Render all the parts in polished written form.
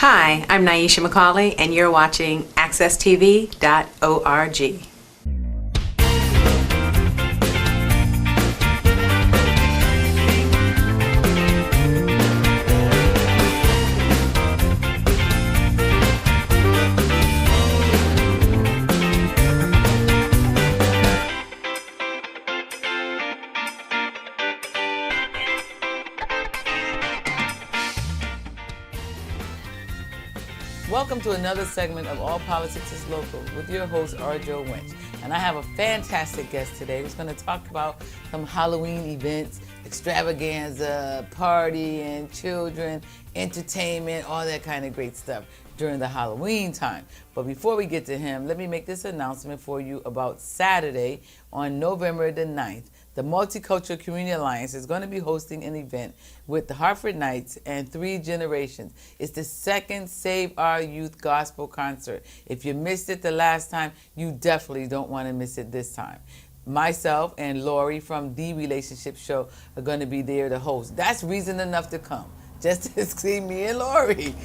Hi, I'm Naisha McCauley, and you're watching AccessTV.org. Welcome to another segment of All Politics is Local with your host, Arjo Winch. And I have a fantastic guest today who's going to talk about some Halloween events, extravaganza, party, and children, entertainment, all that kind of great stuff during the Halloween time. But before we get to him, let me make this announcement for you about Saturday on November the 9th. The Multicultural Community Alliance is going to be hosting an event with the Hartford Knights and Three Generations. It's the second Save Our Youth Gospel concert. If you missed it the last time, you definitely don't want to miss it this time. Myself and Lori from The Relationship Show are going to be there to host. That's reason enough to come, just to see me and Lori,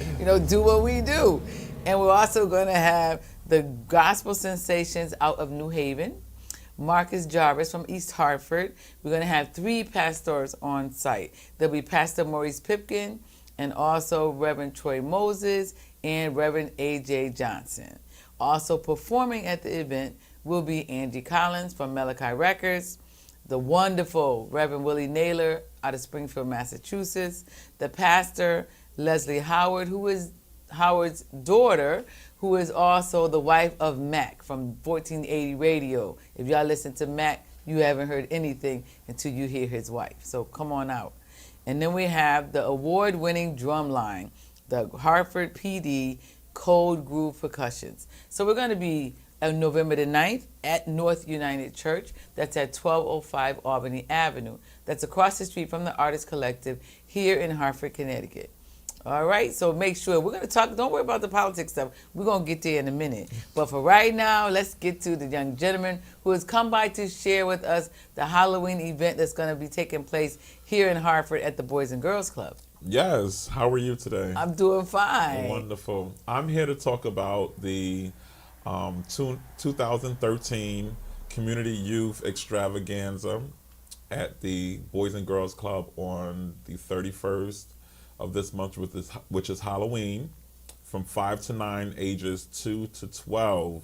do what we do. And we're also going to have the Gospel Sensations out of New Haven, Marcus Jarvis from East Hartford. We're going to have three pastors on site. There'll be Pastor Maurice Pipkin and also Reverend Troy Moses and Reverend A.J. Johnson. Also performing at the event will be Angie Collins from Malachi Records, the wonderful Reverend Willie Naylor out of Springfield, Massachusetts, the pastor Leslie Howard, who is Howard's daughter, who is also the wife of Mac from 1480 Radio. If y'all listen to Mac, you haven't heard anything until you hear his wife. So come on out. And then we have the award-winning drumline, the Hartford PD Cold Groove Percussions. So we're going to be on November the 9th at North United Church. That's at 1205 Albany Avenue. That's across the street from the Artist Collective here in Hartford, Connecticut. All right, so make sure. We're going to talk. Don't worry about the politics stuff. We're going to get there in a minute. But for right now, let's get to the young gentleman who has come by to share with us the Halloween event that's going to be taking place here in Hartford at the Boys and Girls Club. Yes, how are you today? I'm doing fine. Wonderful. I'm here to talk about the 2013 Community Youth Extravaganza at the Boys and Girls Club on the 31st of this month, which is Halloween, from 5 to 9, ages 2 to 12.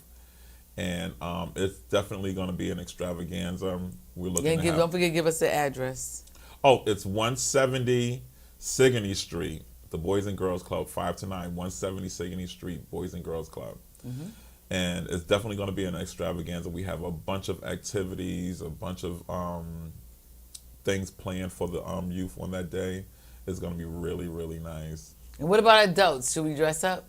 And it's definitely going to be an extravaganza. We're looking don't forget to give us the address. Oh, it's 170 Sigourney Street, the Boys and Girls Club, 5 to 9, 170 Sigourney Street, Boys and Girls Club. Mm-hmm. And it's definitely going to be an extravaganza. We have a bunch of activities, a bunch of things planned for the youth on that day. It's going to be really, really nice. And what about adults? Should we dress up?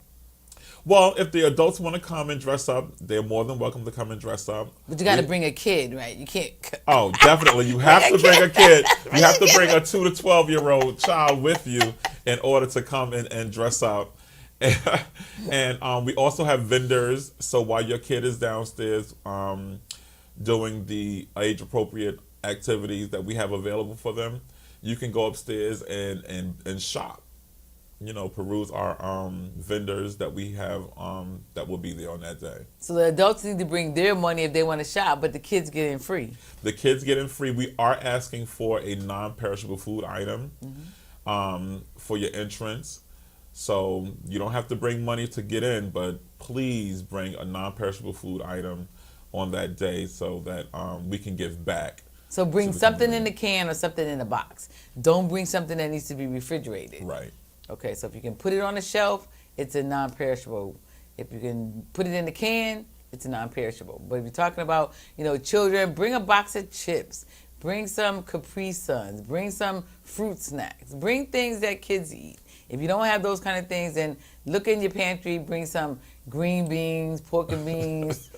Well, if the adults want to come and dress up, they're more than welcome to come and dress up. But you got to bring a kid, right? You can't. Oh, definitely. You have to bring a kid. You have to bring a 2 to 12-year-old child with you in order to come and dress up. And we also have vendors. So while your kid is downstairs doing the age-appropriate activities that we have available for them, you can go upstairs and shop. Peruse our vendors that we have that will be there on that day. So the adults need to bring their money if they want to shop, but the kids get in free. The kids get in free. We are asking for a non-perishable food item for your entrance. So you don't have to bring money to get in, but please bring a non-perishable food item on that day so that we can give back. So bring something in the can or something in the box. Don't bring something that needs to be refrigerated. Right. Okay, so if you can put it on the shelf, it's a non-perishable. If you can put it in the can, it's a non-perishable. But if you're talking about, children, bring a box of chips. Bring some Capri Suns. Bring some fruit snacks. Bring things that kids eat. If you don't have those kind of things, then look in your pantry. Bring some green beans, pork and beans.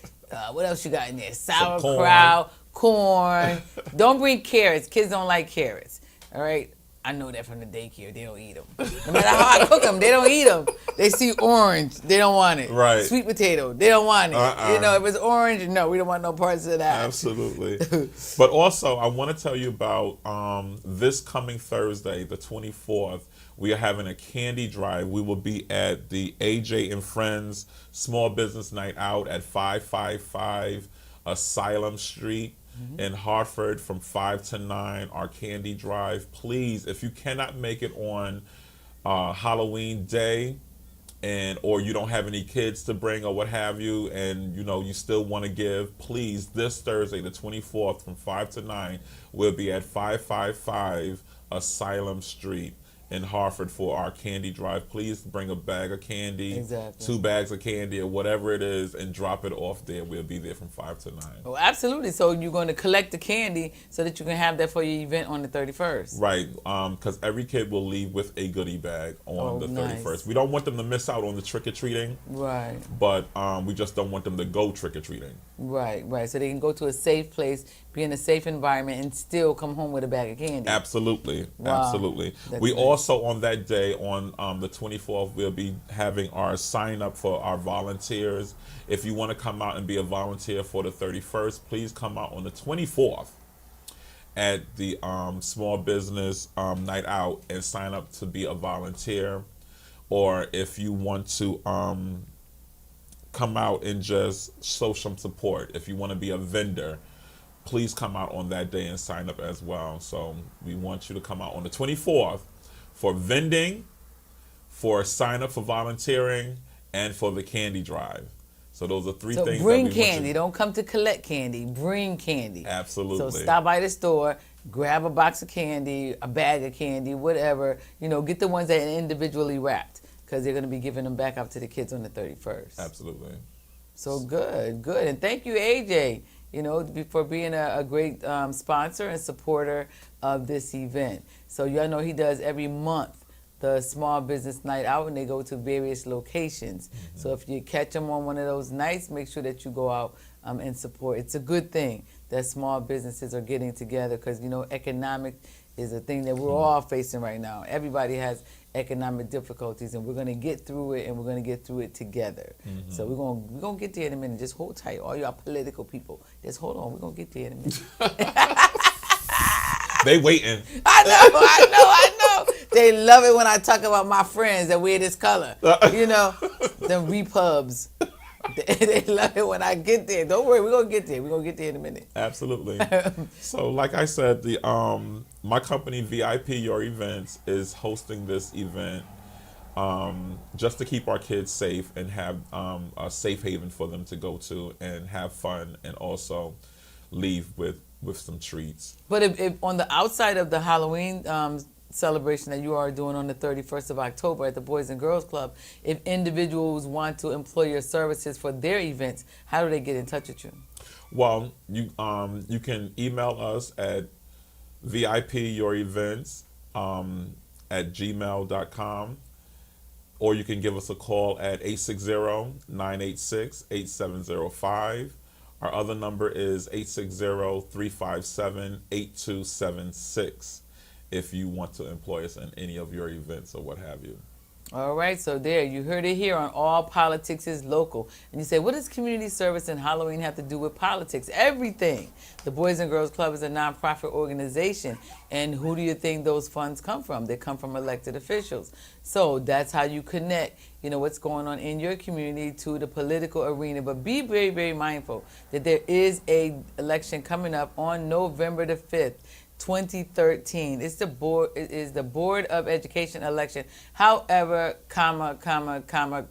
What else you got in there? Sauerkraut. Corn. Don't bring carrots. Kids don't like carrots. All right? I know that from the daycare. They don't eat them. No matter how I cook them, they don't eat them. They see orange. They don't want it. Right. Sweet potato. They don't want it. If it's orange, no, we don't want no parts of that. Absolutely. But also, I want to tell you about this coming Thursday, the 24th. we are having a candy drive. We will be at the AJ and Friends Small Business Night Out at 555 Asylum Street in Hartford from 5 to 9. Our candy drive. Please, if you cannot make it on Halloween day, and or you don't have any kids to bring or what have you, and you still want to give, please, this Thursday the 24th from 5 to 9 we'll be at 555 Asylum Street in Hartford for our candy drive. Please bring a bag of candy, Exactly. 2 bags of candy or whatever it is, and drop it off there. We'll be there from 5 to 9. Oh, absolutely. So you're going to collect the candy so that you can have that for your event on the 31st. Right, because every kid will leave with a goodie bag on the 31st. Nice. We don't want them to miss out on the trick-or-treating, Right. but we just don't want them to go trick-or-treating. Right. So they can go to a safe place, be in a safe environment, and still come home with a bag of candy. Absolutely, Wow. absolutely. That's We nice. also on that day, on the 24th, we'll be having our sign up for our volunteers. If you want to come out and be a volunteer for the 31st, please come out on the 24th at the Small Business Night Out and sign up to be a volunteer. Or if you want to come out and just show some support, if you want to be a vendor, please come out on that day and sign up as well. So we want you to come out on the 24th for vending, for sign up for volunteering, and for the candy drive. So those are 3 So things. bring that we want candy. you- Don't come to collect candy. Bring candy. Absolutely. So stop by the store, grab a box of candy, a bag of candy, whatever. Get the ones that are individually wrapped because they're going to be giving them back out to the kids on the 31st. Absolutely. So good. And thank you, AJ, for being a great sponsor and supporter of this event. So y'all know he does every month the Small Business Night Out, and they go to various locations. So if you catch them on one of those nights, make sure that you go out and support. It's a good thing that small businesses are getting together because, economic is a thing that we're all facing right now. Everybody has economic difficulties, and we're going to get through it, and we're going to get through it together. So we're gonna get there in a minute. Just hold tight, all y'all political people. Just hold on. We're going to get there in a minute. They waiting. I know. They love it when I talk about my friends that wear this color. Them repubs. They love it when I get there. Don't worry, we're going to get there. We're going to get there in a minute. Absolutely. So like I said, the my company VIP Your Events is hosting this event just to keep our kids safe and have a safe haven for them to go to and have fun, and also leave with some treats. But if on the outside of the Halloween celebration that you are doing on the 31st of October at the Boys and Girls Club, if individuals want to employ your services for their events, how do they get in touch with you? Well, you can email us at VIPYourEvents at gmail.com, or you can give us a call at 860-986-8705. Our other number is 860-357-8276 if you want to employ us in any of your events or what have you. All right, so there, you heard it here on All Politics is Local. And you say, what does community service and Halloween have to do with politics? Everything. The Boys and Girls Club is a nonprofit organization. And who do you think those funds come from? They come from elected officials. So that's how you connect, what's going on in your community to the political arena. But be very, very mindful that there is a election coming up on November the 5th. 2013. It is the Board of Education election. However,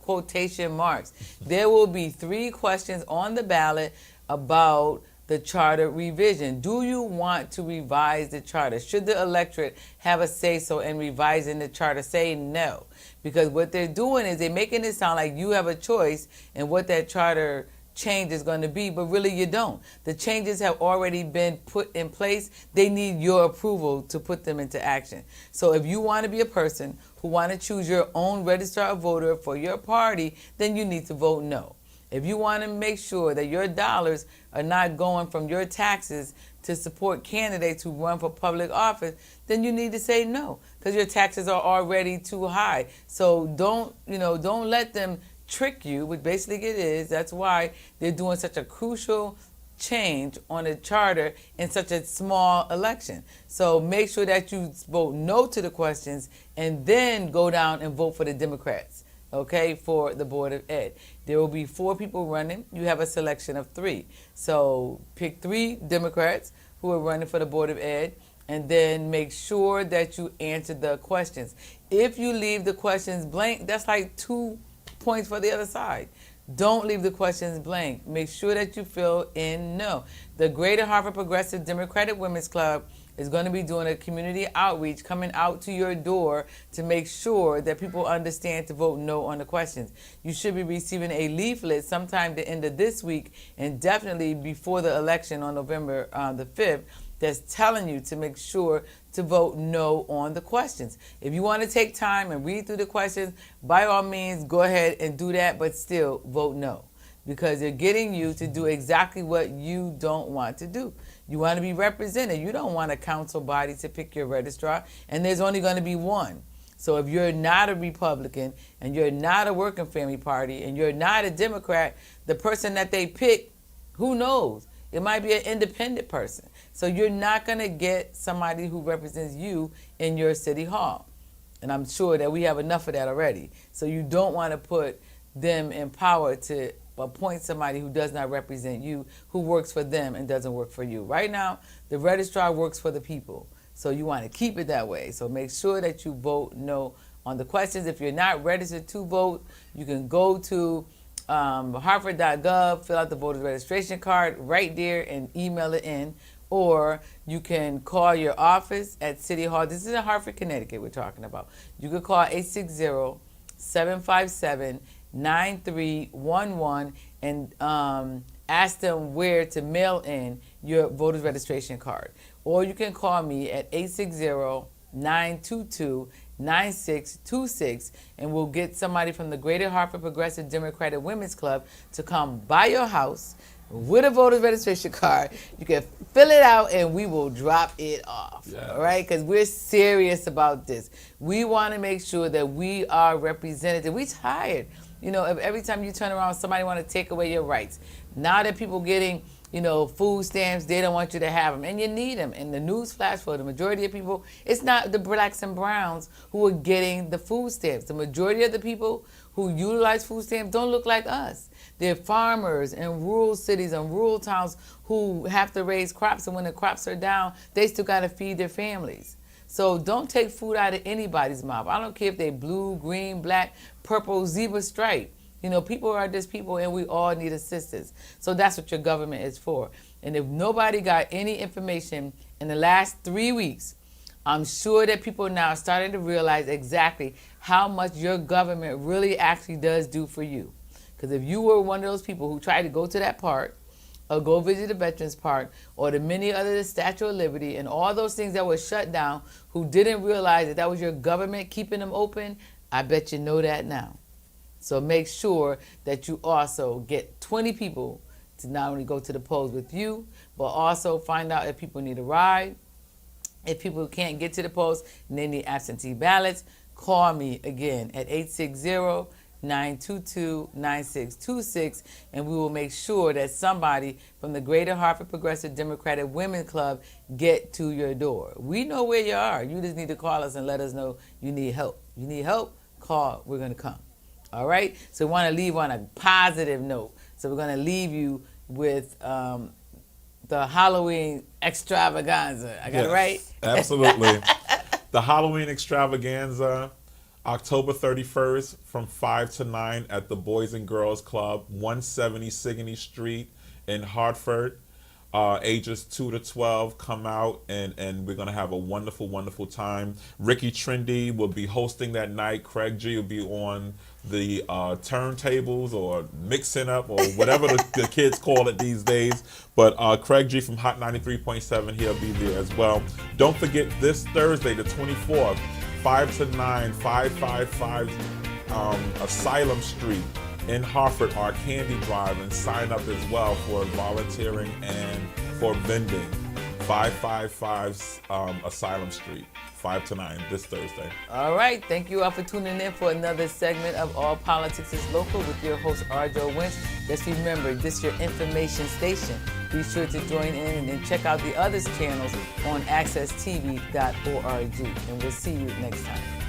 quotation marks. There will be 3 questions on the ballot about the charter revision. Do you want to revise the charter? Should the electorate have a say-so in revising the charter? Say no. Because what they're doing is they're making it sound like you have a choice in what that charter change is going to be, but really you don't. The changes have already been put in place. They need your approval to put them into action. So if you want to be a person who want to choose your own registrar of voter for your party, then you need to vote no. If you want to make sure that your dollars are not going from your taxes to support candidates who run for public office, then you need to say no, because your taxes are already too high. So don't let them trick you, which basically it is. That's why they're doing such a crucial change on a charter in such a small election. So make sure that you vote no to the questions and then go down and vote for the Democrats, okay, for the Board of Ed. There will be 4 people running. You have a selection of 3. So pick 3 Democrats who are running for the Board of Ed, and then make sure that you answer the questions. If you leave the questions blank, that's like 2 points for the other side. Don't leave the questions blank. Make sure that you fill in no. The Greater Hartford Progressive Democratic Women's Club is going to be doing a community outreach, coming out to your door to make sure that people understand to vote no on the questions. You should be receiving a leaflet sometime the end of this week, and definitely before the election on November the 5th, that's telling you to make sure to vote no on the questions. If you want to take time and read through the questions, by all means, go ahead and do that, but still vote no, because they're getting you to do exactly what you don't want to do. You want to be represented. You don't want a council body to pick your registrar, and there's only going to be one. So if you're not a Republican and you're not a Working Family Party and you're not a Democrat, the person that they pick, who knows? It might be an independent person. So you're not going to get somebody who represents you in your city hall. And I'm sure that we have enough of that already. So you don't want to put them in power to appoint somebody who does not represent you, who works for them and doesn't work for you. Right now, the registrar works for the people. So you want to keep it that way. So make sure that you vote no on the questions. If you're not registered to vote, you can go to hartford.gov, fill out the voter registration card right there and email it in. Or you can call your office at City Hall. This is in Hartford, Connecticut we're talking about. You could call 860-757-9311 and ask them where to mail in your voter's registration card. Or you can call me at 860-922-9626, and we'll get somebody from the Greater Hartford Progressive Democratic Women's Club to come by your house with a voter's registration card. You can fill it out and we will drop it off. Yes. All right? Because we're serious about this. We want to make sure that we are represented. We're tired. You know, if every time you turn around, somebody want to take away your rights. Now that people getting, you know, food stamps, they don't want you to have them. And you need them. And the news flash for the majority of people, it's not the blacks and browns who are getting the food stamps. The majority of the people who utilize food stamps don't look like us. They're farmers in rural cities and rural towns who have to raise crops, and when the crops are down, they still got to feed their families. So don't take food out of anybody's mouth. I don't care if they're blue, green, black, purple, zebra stripe. You know, people are just people, and we all need assistance. So that's what your government is for. And if nobody got any information in the last 3 weeks, I'm sure that people now are starting to realize exactly how much your government really actually does do for you. Because if you were one of those people who tried to go to that park, or go visit the Veterans Park, or the many other Statue of Liberty, and all those things that were shut down, who didn't realize that that was your government keeping them open, I bet you know that now. So make sure that you also get 20 people to not only go to the polls with you, but also find out if people need a ride. If people can't get to the polls and they need absentee ballots, call me again at 860-922-9626, and we will make sure that somebody from the Greater Hartford Progressive Democratic Women's Club get to your door. We know where you are. You just need to call us and let us know you need help. You need help? Call. We're going to come. All right? So we want to leave on a positive note. So we're going to leave you with the Halloween extravaganza. I got it right? Absolutely. The Halloween extravaganza, October 31st from 5 to 9 at the Boys and Girls Club, 170 Sigourney Street in Hartford. Ages 2 to 12 come out, and we're going to have a wonderful, wonderful time. Ricky Trendy will be hosting that night. Craig G will be on the turntables or mixing up or whatever the kids call it these days. But Craig G from Hot 93.7, he'll be there as well. Don't forget this Thursday, the 24th, 5 to 9, 555 Asylum Street in Hartford, our candy drive, and sign up as well for volunteering and for vending. 555 Asylum Street, 5 to 9 this Thursday. All right. Thank you all for tuning in for another segment of All Politics is Local with your host, Arjo Winch. Just remember, this is your information station. Be sure to join in and then check out the other channels on accesstv.org. And we'll see you next time.